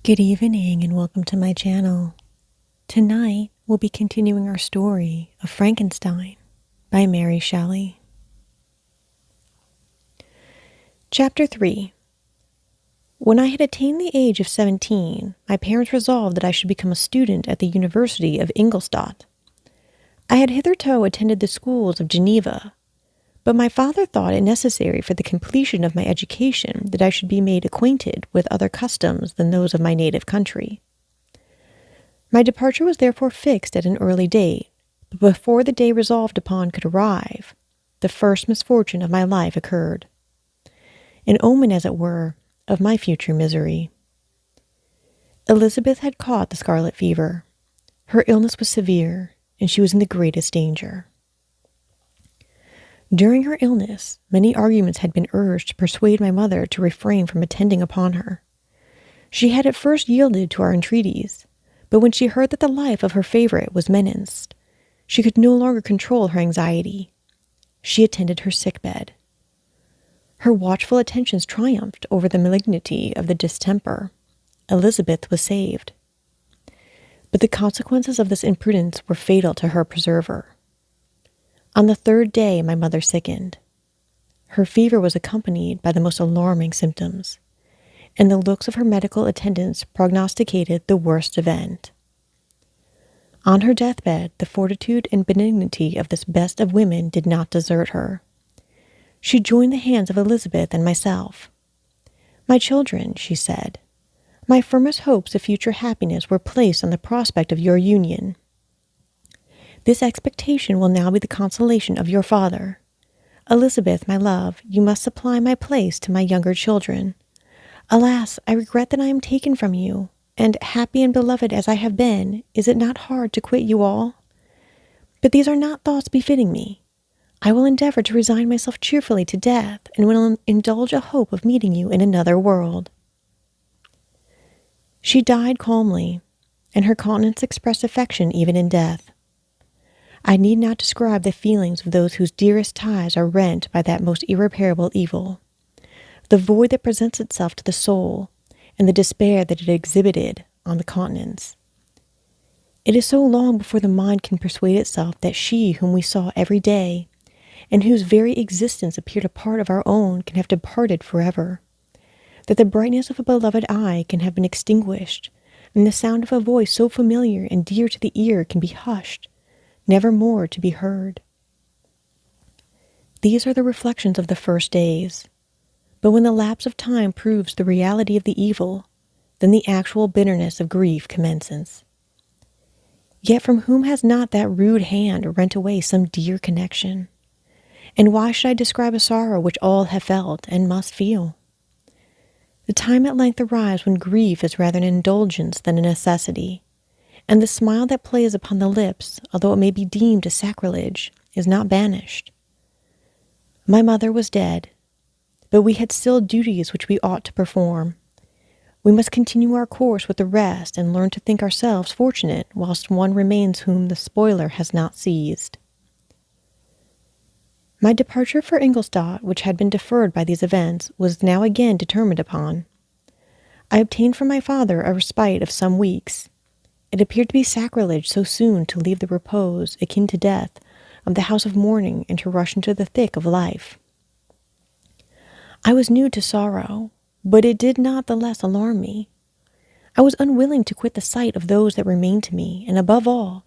Good evening and welcome to my channel. Tonight we'll be continuing our story of Frankenstein by Mary Shelley. Chapter 3. When I had attained the age of 17, my parents resolved that I should become a student at the University of Ingolstadt. I had hitherto attended the schools of Geneva, but my father thought it necessary for the completion of my education that I should be made acquainted with other customs than those of my native country. My departure was therefore fixed at an early date, but before the day resolved upon could arrive, the first misfortune of my life occurred, an omen, as it were, of my future misery. Elizabeth had caught the scarlet fever. Her illness was severe, and she was in the greatest danger. During her illness, many arguments had been urged to persuade my mother to refrain from attending upon her. She had at first yielded to our entreaties, but when she heard that the life of her favorite was menaced, she could no longer control her anxiety. She attended her sick bed. Her watchful attentions triumphed over the malignity of the distemper. Elizabeth was saved. But the consequences of this imprudence were fatal to her preserver. On the third day, my mother sickened. Her fever was accompanied by the most alarming symptoms, and the looks of her medical attendants prognosticated the worst event. On her deathbed, the fortitude and benignity of this best of women did not desert her. She joined the hands of Elizabeth and myself. "My children," she said, "my firmest hopes of future happiness were placed on the prospect of your union. This expectation will now be the consolation of your father. Elizabeth, my love, you must supply my place to my younger children. Alas, I regret that I am taken from you, and happy and beloved as I have been, is it not hard to quit you all? But these are not thoughts befitting me. I will endeavor to resign myself cheerfully to death, and will indulge a hope of meeting you in another world." She died calmly, and her countenance expressed affection even in death. I need not describe the feelings of those whose dearest ties are rent by that most irreparable evil, the void that presents itself to the soul, and the despair that it exhibited on the countenance. It is so long before the mind can persuade itself that she whom we saw every day, and whose very existence appeared a part of our own, can have departed forever, that the brightness of a beloved eye can have been extinguished, and the sound of a voice so familiar and dear to the ear can be hushed, never more to be heard. These are the reflections of the first days, but when the lapse of time proves the reality of the evil, then the actual bitterness of grief commences. Yet from whom has not that rude hand rent away some dear connection? And why should I describe a sorrow which all have felt and must feel? The time at length arrives when grief is rather an indulgence than a necessity, and the smile that plays upon the lips, although it may be deemed a sacrilege, is not banished. My mother was dead, but we had still duties which we ought to perform. We must continue our course with the rest and learn to think ourselves fortunate whilst one remains whom the spoiler has not seized. My departure for Ingolstadt, which had been deferred by these events, was now again determined upon. I obtained from my father a respite of some weeks. It appeared to be sacrilege so soon to leave the repose, akin to death, of the house of mourning and to rush into the thick of life. I was new to sorrow, but it did not the less alarm me. I was unwilling to quit the sight of those that remained to me, and above all,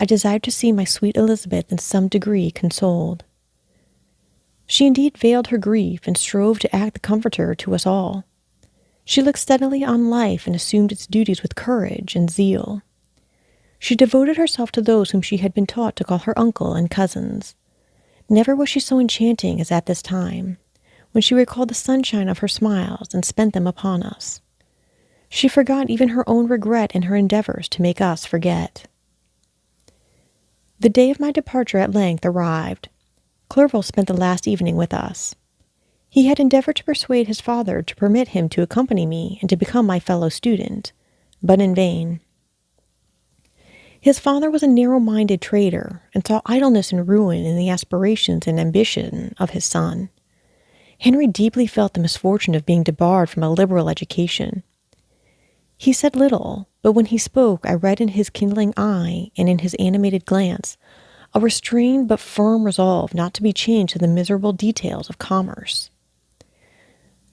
I desired to see my sweet Elizabeth in some degree consoled. She indeed veiled her grief and strove to act the comforter to us all. She looked steadily on life and assumed its duties with courage and zeal. She devoted herself to those whom she had been taught to call her uncle and cousins. Never was she so enchanting as at this time, when she recalled the sunshine of her smiles and spent them upon us. She forgot even her own regret in her endeavors to make us forget. The day of my departure at length arrived. Clerval spent the last evening with us. He had endeavored to persuade his father to permit him to accompany me and to become my fellow student, but in vain. His father was a narrow-minded trader, and saw idleness and ruin in the aspirations and ambition of his son. Henry deeply felt the misfortune of being debarred from a liberal education. He said little, but when he spoke, I read in his kindling eye and in his animated glance a restrained but firm resolve not to be chained to the miserable details of commerce.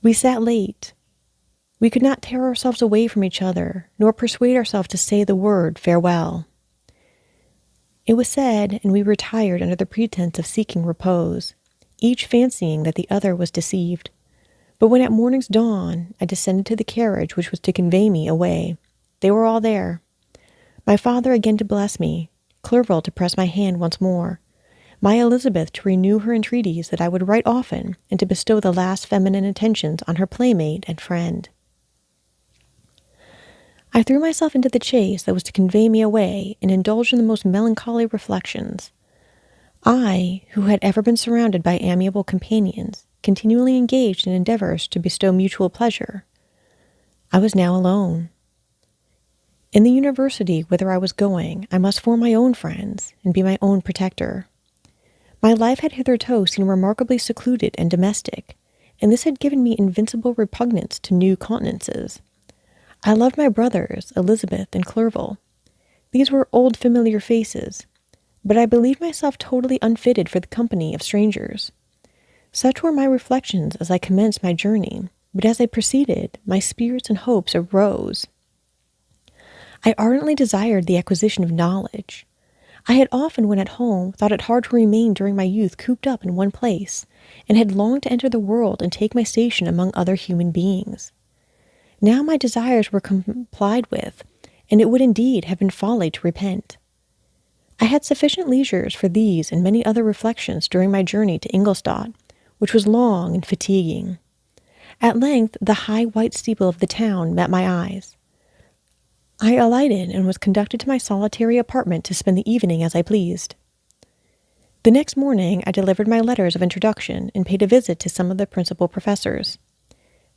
We sat late. We could not tear ourselves away from each other, nor persuade ourselves to say the word farewell. It was said, and we retired under the pretense of seeking repose, each fancying that the other was deceived. But when at morning's dawn I descended to the carriage which was to convey me away, they were all there. My father again to bless me, Clerval to press my hand once more, my Elizabeth to renew her entreaties that I would write often and to bestow the last feminine attentions on her playmate and friend. I threw myself into the chaise that was to convey me away and indulged in the most melancholy reflections. I, who had ever been surrounded by amiable companions, continually engaged in endeavors to bestow mutual pleasure, I was now alone. In the university whither I was going, I must form my own friends and be my own protector. My life had hitherto seemed remarkably secluded and domestic, and this had given me invincible repugnance to new countenances. I loved my brothers, Elizabeth and Clerval. These were old familiar faces, but I believed myself totally unfitted for the company of strangers. Such were my reflections as I commenced my journey, but as I proceeded, my spirits and hopes arose. I ardently desired the acquisition of knowledge. I had often, when at home, thought it hard to remain during my youth cooped up in one place, and had longed to enter the world and take my station among other human beings. Now my desires were complied with, and it would indeed have been folly to repent. I had sufficient leisure for these and many other reflections during my journey to Ingolstadt, which was long and fatiguing. At length the high white steeple of the town met my eyes. I alighted and was conducted to my solitary apartment to spend the evening as I pleased. The next morning I delivered my letters of introduction and paid a visit to some of the principal professors.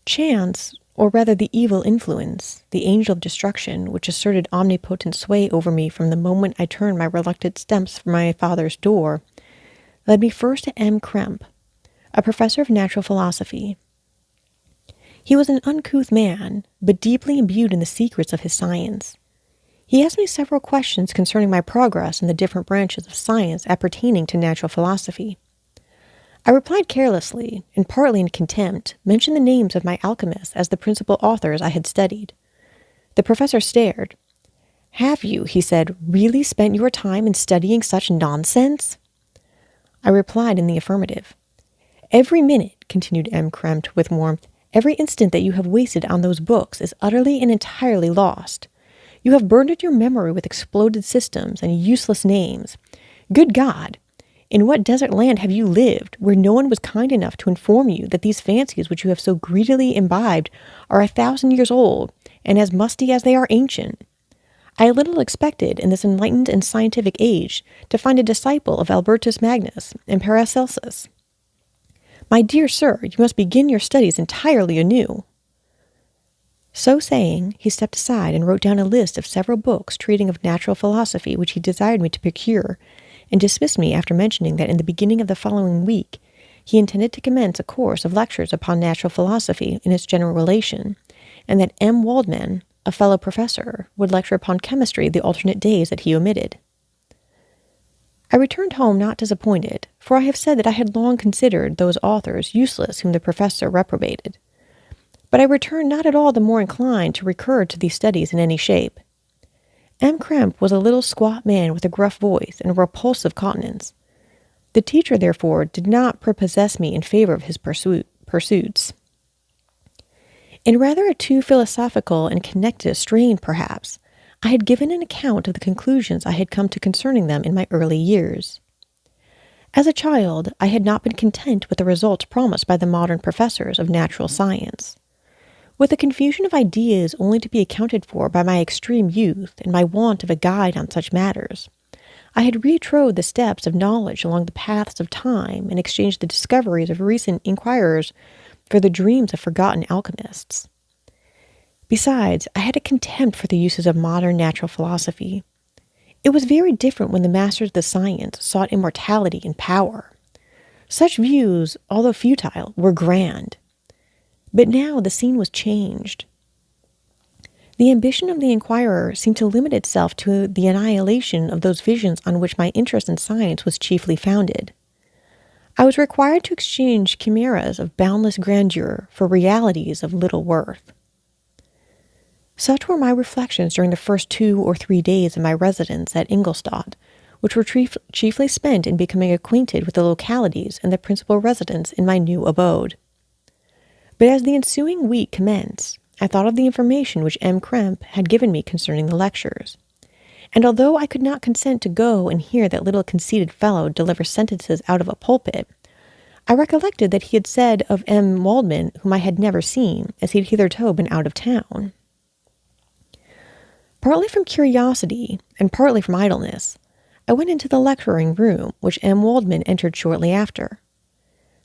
Chance, or rather the evil influence, the angel of destruction, which asserted omnipotent sway over me from the moment I turned my reluctant steps from my father's door, led me first to M. Krempe, a professor of natural philosophy. He was an uncouth man, but deeply imbued in the secrets of his science. He asked me several questions concerning my progress in the different branches of science appertaining to natural philosophy. I replied carelessly, and partly in contempt, mentioned the names of my alchemists as the principal authors I had studied. The professor stared. "Have you," he said, "really spent your time in studying such nonsense?" I replied in the affirmative. "Every minute," continued M. Krempe with warmth, "every instant that you have wasted on those books is utterly and entirely lost. You have burdened your memory with exploded systems and useless names. Good God! In what desert land have you lived, where no one was kind enough to inform you that these fancies which you have so greedily imbibed are 1,000 years old, and as musty as they are ancient? I little expected, in this enlightened and scientific age, to find a disciple of Albertus Magnus and Paracelsus. My dear sir, you must begin your studies entirely anew." So saying, he stepped aside and wrote down a list of several books treating of natural philosophy which he desired me to procure, and dismissed me after mentioning that in the beginning of the following week he intended to commence a course of lectures upon natural philosophy in its general relation, and that M. Waldman, a fellow professor, would lecture upon chemistry the alternate days that he omitted. I returned home not disappointed, for I have said that I had long considered those authors useless whom the professor reprobated. But I returned not at all the more inclined to recur to these studies in any shape. M. Krempe was a little squat man with a gruff voice and a repulsive countenance. The teacher, therefore, did not prepossess me in favor of his pursuits. In rather a too philosophical and connected a strain, perhaps, I had given an account of the conclusions I had come to concerning them in my early years. As a child, I had not been content with the results promised by the modern professors of natural science. With a confusion of ideas only to be accounted for by my extreme youth and my want of a guide on such matters, I had retrod the steps of knowledge along the paths of time and exchanged the discoveries of recent inquirers for the dreams of forgotten alchemists. Besides, I had a contempt for the uses of modern natural philosophy. It was very different when the masters of the science sought immortality and power. Such views, although futile, were grand. But now the scene was changed. The ambition of the inquirer seemed to limit itself to the annihilation of those visions on which my interest in science was chiefly founded. I was required to exchange chimeras of boundless grandeur for realities of little worth. Such were my reflections during the first 2 or 3 days of my residence at Ingolstadt, which were chiefly spent in becoming acquainted with the localities and the principal residents in my new abode. But as the ensuing week commenced, I thought of the information which M. Krempe had given me concerning the lectures, and although I could not consent to go and hear that little conceited fellow deliver sentences out of a pulpit, I recollected that he had said of M. Waldman, whom I had never seen, as he had hitherto been out of town. Partly from curiosity, and partly from idleness, I went into the lecturing room, which M. Waldman entered shortly after.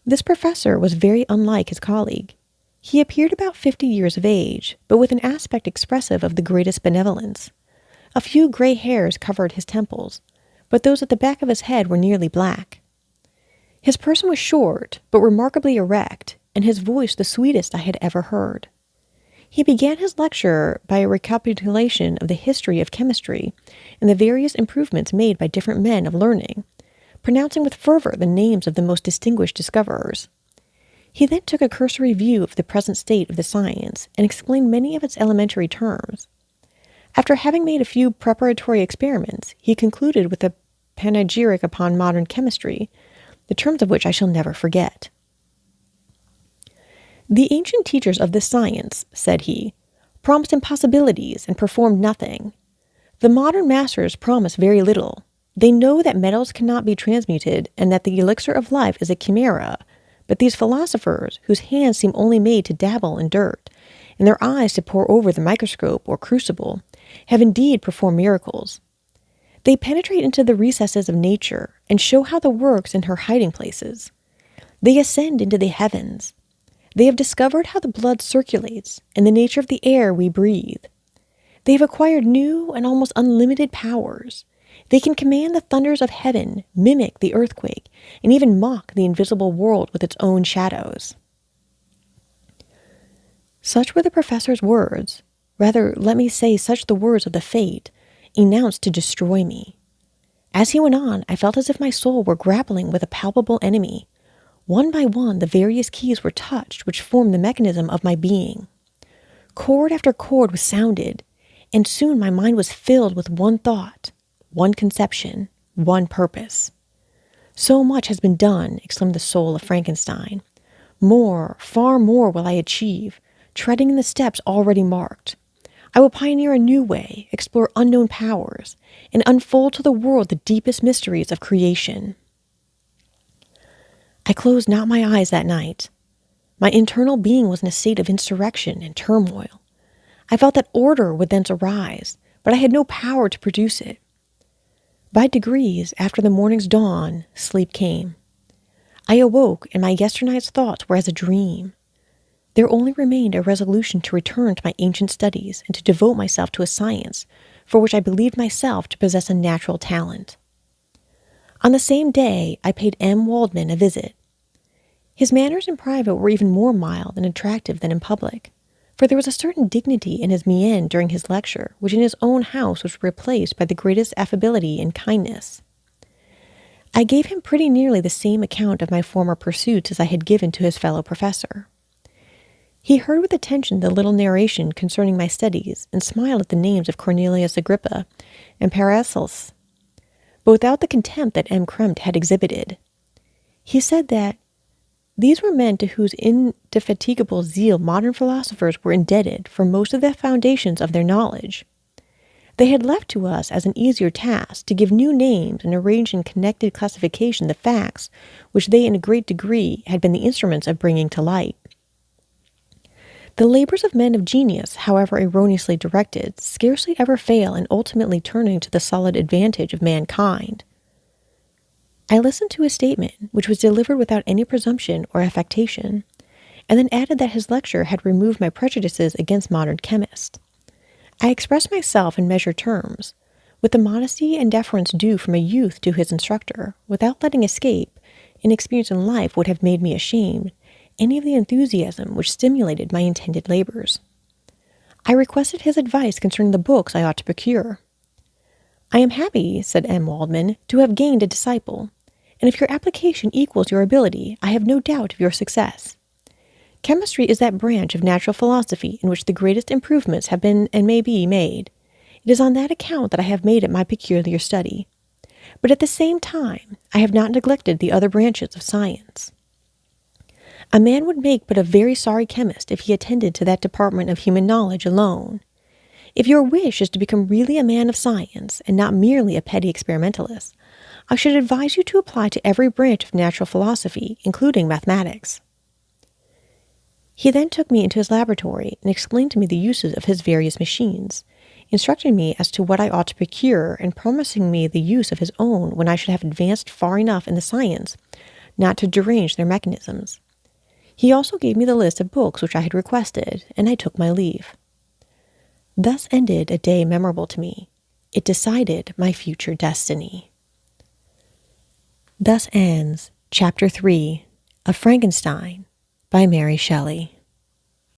This professor was very unlike his colleague. He appeared about 50 years of age, but with an aspect expressive of the greatest benevolence. A few gray hairs covered his temples, but those at the back of his head were nearly black. His person was short, but remarkably erect, and his voice the sweetest I had ever heard. He began his lecture by a recapitulation of the history of chemistry and the various improvements made by different men of learning, pronouncing with fervor the names of the most distinguished discoverers. He then took a cursory view of the present state of the science and explained many of its elementary terms. After having made a few preparatory experiments, he concluded with a panegyric upon modern chemistry, the terms of which I shall never forget. "The ancient teachers of this science," said he, "promised impossibilities and performed nothing. The modern masters promise very little. They know that metals cannot be transmuted and that the elixir of life is a chimera, but these philosophers, whose hands seem only made to dabble in dirt, and their eyes to pore over the microscope or crucible, have indeed performed miracles. They penetrate into the recesses of nature, and show how the works in her hiding places. They ascend into the heavens. They have discovered how the blood circulates, and the nature of the air we breathe. They have acquired new and almost unlimited powers. They can command the thunders of heaven, mimic the earthquake, and even mock the invisible world with its own shadows." Such were the professor's words, rather let me say such the words of the fate, enounced to destroy me. As he went on, I felt as if my soul were grappling with a palpable enemy. One by one, the various keys were touched which formed the mechanism of my being. Chord after chord was sounded, and soon my mind was filled with one thought, one conception, one purpose. "So much has been done," exclaimed the soul of Frankenstein. "More, far more will I achieve, treading in the steps already marked. I will pioneer a new way, explore unknown powers, and unfold to the world the deepest mysteries of creation." I closed not my eyes that night. My internal being was in a state of insurrection and turmoil. I felt that order would thence arise, but I had no power to produce it. By degrees, after the morning's dawn, sleep came. I awoke, and my yesternight's thoughts were as a dream. There only remained a resolution to return to my ancient studies and to devote myself to a science for which I believed myself to possess a natural talent. On the same day, I paid M. Waldman a visit. His manners in private were even more mild and attractive than in public, for there was a certain dignity in his mien during his lecture, which in his own house was replaced by the greatest affability and kindness. I gave him pretty nearly the same account of my former pursuits as I had given to his fellow professor. He heard with attention the little narration concerning my studies, and smiled at the names of Cornelius Agrippa and Paracelsus, but without the contempt that M. Krempe had exhibited. He said that these were men to whose indefatigable zeal modern philosophers were indebted for most of the foundations of their knowledge. They had left to us as an easier task to give new names and arrange in connected classification the facts which they in a great degree had been the instruments of bringing to light. The labors of men of genius, however erroneously directed, scarcely ever fail in ultimately turning to the solid advantage of mankind. I listened to his statement, which was delivered without any presumption or affectation, and then added that his lecture had removed my prejudices against modern chemists. I expressed myself in measured terms, with the modesty and deference due from a youth to his instructor, without letting escape, inexperience in life would have made me ashamed, any of the enthusiasm which stimulated my intended labors. I requested his advice concerning the books I ought to procure. "I am happy," said M. Waldman, "to have gained a disciple, and if your application equals your ability, I have no doubt of your success. Chemistry is that branch of natural philosophy in which the greatest improvements have been and may be made. It is on that account that I have made it my peculiar study. But at the same time, I have not neglected the other branches of science. A man would make but a very sorry chemist if he attended to that department of human knowledge alone. If your wish is to become really a man of science, and not merely a petty experimentalist, I should advise you to apply to every branch of natural philosophy, including mathematics." He then took me into his laboratory and explained to me the uses of his various machines, instructing me as to what I ought to procure and promising me the use of his own when I should have advanced far enough in the science not to derange their mechanisms. He also gave me the list of books which I had requested, and I took my leave. Thus ended a day memorable to me. It decided my future destiny. Thus ends Chapter 3 of Frankenstein by Mary Shelley.